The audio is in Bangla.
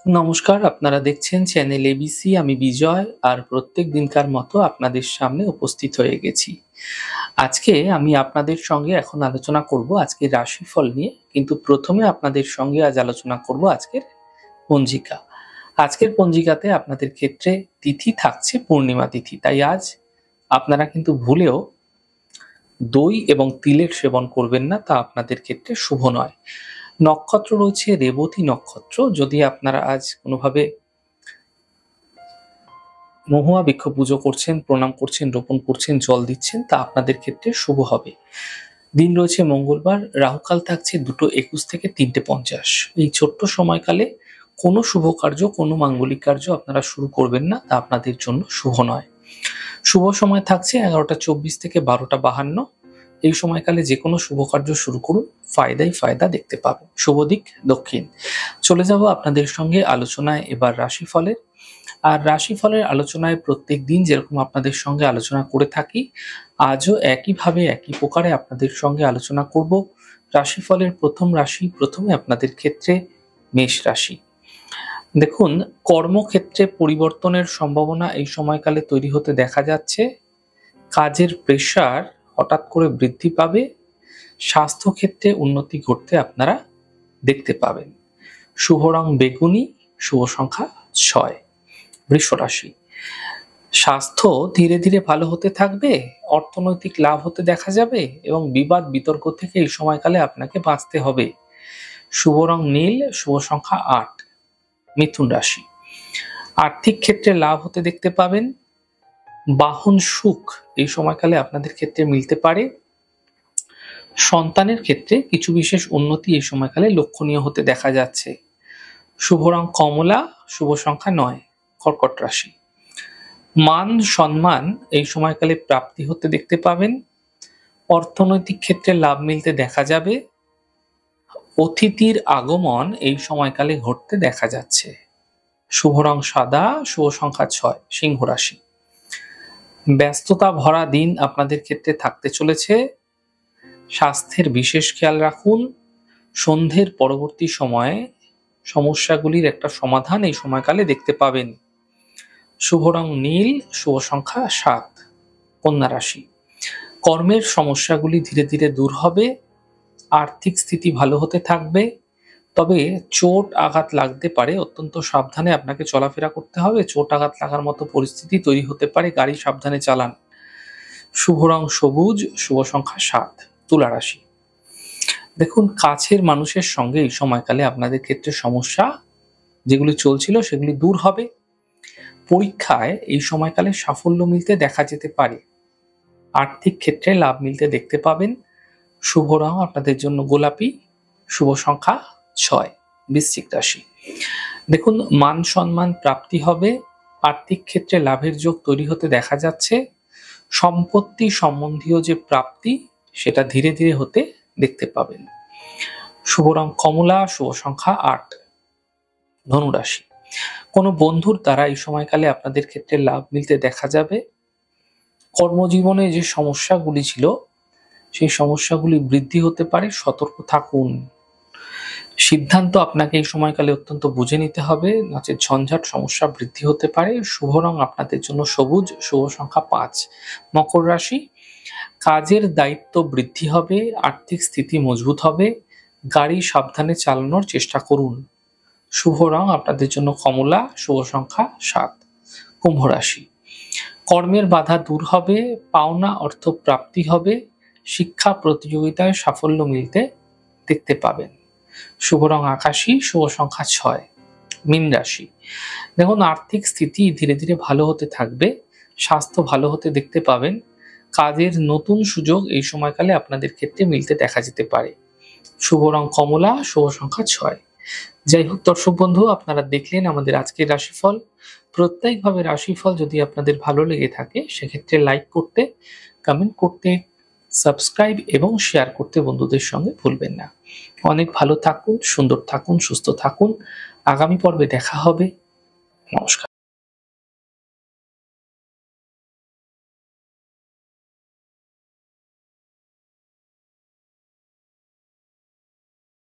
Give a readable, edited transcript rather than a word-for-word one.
নমস্কার, আপনারা দেখছেন চ্যানেল এবিসি। আমি বিজয় আর প্রত্যেক দিনকার মতো আপনাদের সামনে উপস্থিত হয়ে গেছি। আজকে আমি আপনাদের সঙ্গে এখন আলোচনা করব আজকের রাশিফল নিয়ে। কিন্তু প্রথমে আপনাদের সঙ্গে আজ আলোচনা করব আজকের পঞ্জিকা। আজকের পঞ্জিকাতে আপনাদের ক্ষেত্রে তিথি থাকছে পূর্ণিমা তিথি। তাই আজ আপনারা কিন্তু ভুলেও দই এবং তিলের সেবন করবেন না, তা আপনাদের ক্ষেত্রে শুভ নয়। নক্ষত্র রয়েছে রেবতী নক্ষত্র। যদি আপনারা আজ কোনোভাবে মহুয়া বৃক্ষ পুজো করছেন, প্রণাম করছেন, রোপণ করছেন, জল দিচ্ছেন, তা আপনাদের ক্ষেত্রে শুভ হবে। দিন রয়েছে মঙ্গলবার, রাহুকাল থাকছে 2:21 থেকে 3:50। এই ছোট্ট সময়কালে কোনো শুভ কার্য, কোনো মাঙ্গলিক কার্য আপনারা শুরু করবেন না, তা আপনাদের জন্য শুভ নয়। শুভ সময় থাকছে 11:24 থেকে 12:52। এই সময়কালে যে কোনো শুভ কার্য শুরু করুন, ফায়দাই ফায়দা দেখতে পাবেন। শুভ দিক দক্ষিণ। চলে যাব আপনাদের সঙ্গে আলোচনায় এবার রাশিফলের। আর রাশিফলের আলোচনায় প্রত্যেক দিন যেরকম আপনাদের সঙ্গে আলোচনা করে থাকি, আজও একইভাবে একই প্রকারে আপনাদের সঙ্গে আলোচনা করব। রাশিফলের প্রথম রাশি, প্রথমে আপনাদের ক্ষেত্রে মেষ রাশি। দেখুন, কর্মক্ষেত্রে পরিবর্তনের সম্ভাবনা এই সময়কালে তৈরি হতে দেখা যাচ্ছে। কাজের প্রেসার হঠাৎ করে বৃদ্ধি পাবে। স্বাস্থ্যক্ষেত্রে উন্নতি ঘটতে আপনারা দেখতে পাবেন। শুভ রং বেগুনি, শুভ সংখ্যা 6। বৃষ রাশি। স্বাস্থ্য ধীরে ধীরে ভালো হতে থাকবে, অর্থনৈতিক লাভ হতে দেখা যাবে এবং বিবাদ বিতর্ক থেকে এই সময়কালে আপনাকে বাঁচতে হবে। শুভ রং নীল, শুভ সংখ্যা 8। মিথুন রাশি। আর্থিক ক্ষেত্রে লাভ হতে দেখতে পাবেন। বাহন সুখ এই সময়কালে আপনাদের ক্ষেত্রে মিলতে পারে। সন্তানের ক্ষেত্রে কিছু বিশেষ উন্নতি এই সময়কালে লক্ষণীয় হতে দেখা যাচ্ছে। শুভ রং কমলা, শুভ সংখ্যা 9। কর্কট রাশি। মান সম্মান এই সময়কালে প্রাপ্তি হতে দেখতে পাবেন। অর্থনৈতিক ক্ষেত্রে লাভ মিলতে দেখা যাবে। অতিথির আগমন এই সময়কালে ঘটতে দেখা যাচ্ছে। শুভ রং সাদা, শুভ সংখ্যা 6। সিংহ রাশি। ব্যস্ততা ভরা দিন আপনাদের ক্ষেত্রে থাকতে চলেছে। স্বাস্থ্যের বিশেষ খেয়াল রাখুন। সন্ধ্যের পরবর্তী সময়ে সমস্যাগুলির একটা সমাধান এই সময়কালে দেখতে পাবেন। শুভ রং নীল, শুভ সংখ্যা 7। কন্যা রাশি। কর্মের সমস্যাগুলি ধীরে ধীরে দূর হবে। আর্থিক স্থিতি ভালো হতে থাকবে, তবে চোট আঘাত লাগতে পারে। অত্যন্ত সাবধানে আপনাকে চলাফেরা করতে হবে। চোট আঘাত লাগার মতো পরিস্থিতি তৈরি হতে পারে, গাড়ি সাবধানে চালান। শুভ রং সবুজ, শুভ সংখ্যা 7। তুলা রাশি। দেখুন, কাছের মানুষের সঙ্গে এই সময়কালে আপনাদের ক্ষেত্রে সমস্যা যেগুলি চলছিল সেগুলি দূর হবে। পরীক্ষায় এই সময়কালে সাফল্য মিলতে দেখা যেতে পারে। আর্থিক ক্ষেত্রে লাভ মিলতে দেখতে পাবেন। শুভ রং আপনাদের জন্য গোলাপি, শুভ সংখ্যা 6। বৃশ্চিক রাশি। দেখুন, মান সম্মান প্রাপ্তি হবে। আর্থিক ক্ষেত্রে লাভের যোগ তৈরি হতে দেখা যাচ্ছে। সম্পত্তি সম্বন্ধীয় যে প্রাপ্তি সেটা ধীরে ধীরে হতে দেখতে পাবেন। শুভ রং কমলা, শুভ সংখ্যা 8। ধনু রাশি। কোনো বন্ধুর দ্বারা এই সময়কালে আপনাদের ক্ষেত্রে লাভ মিলতে দেখা যাবে। কর্মজীবনে যে সমস্যাগুলি ছিল সেই সমস্যাগুলি বৃদ্ধি হতে পারে, সতর্ক থাকুন। সিদ্ধান্ত আপনাকে এই সময়কালে অত্যন্ত বুঝে নিতে হবে, নচেৎ ঝঞ্ঝাট সমস্যা বৃদ্ধি হতে পারে। শুভ রং আপনাদের জন্য সবুজ, শুভ সংখ্যা 5। মকর রাশি। কাজের দায়িত্ব বৃদ্ধি হবে, আর্থিক স্থিতি মজবুত হবে। গাড়ি সাবধানে চালানোর চেষ্টা করুন। শুভ রং আপনাদের জন্য কমলা, শুভ সংখ্যা 7। কুম্ভ রাশি। কর্মের বাধা দূর হবে, পাওনা অর্থ প্রাপ্তি হবে। শিক্ষা প্রতিযোগিতায় সাফল্য মিলতে দেখতে পাবেন। শুভ রং আকাশী, শুভ সংখ্যা 6। মীন রাশি। দেখুন, আর্থিক স্থিতি ধীরে ধীরে ভালো হতে থাকবে। স্বাস্থ্য ভালো হতে দেখতে পাবেন। কাজের নতুন সুযোগ এই সময়কালে আপনাদের ক্ষেত্রে মিলতে দেখা যেতে পারে। শুভ রং কমলা, শুভ সংখ্যা 6। যাই হোক দর্শক বন্ধু, আপনারা দেখলেন আমাদের আজকের রাশিফল। প্রত্যেকভাবে রাশিফল যদি আপনাদের ভালো লেগে থাকে সেক্ষেত্রে লাইক করতে, কমেন্ট করতে, সাবস্ক্রাইব এবং শেয়ার করতে বন্ধুদের সঙ্গে ভুলবেন না। অনেক ভালো থাকুন, সুন্দর থাকুন, সুস্থ থাকুন। আগামী পর্বে দেখা হবে। নমস্কার।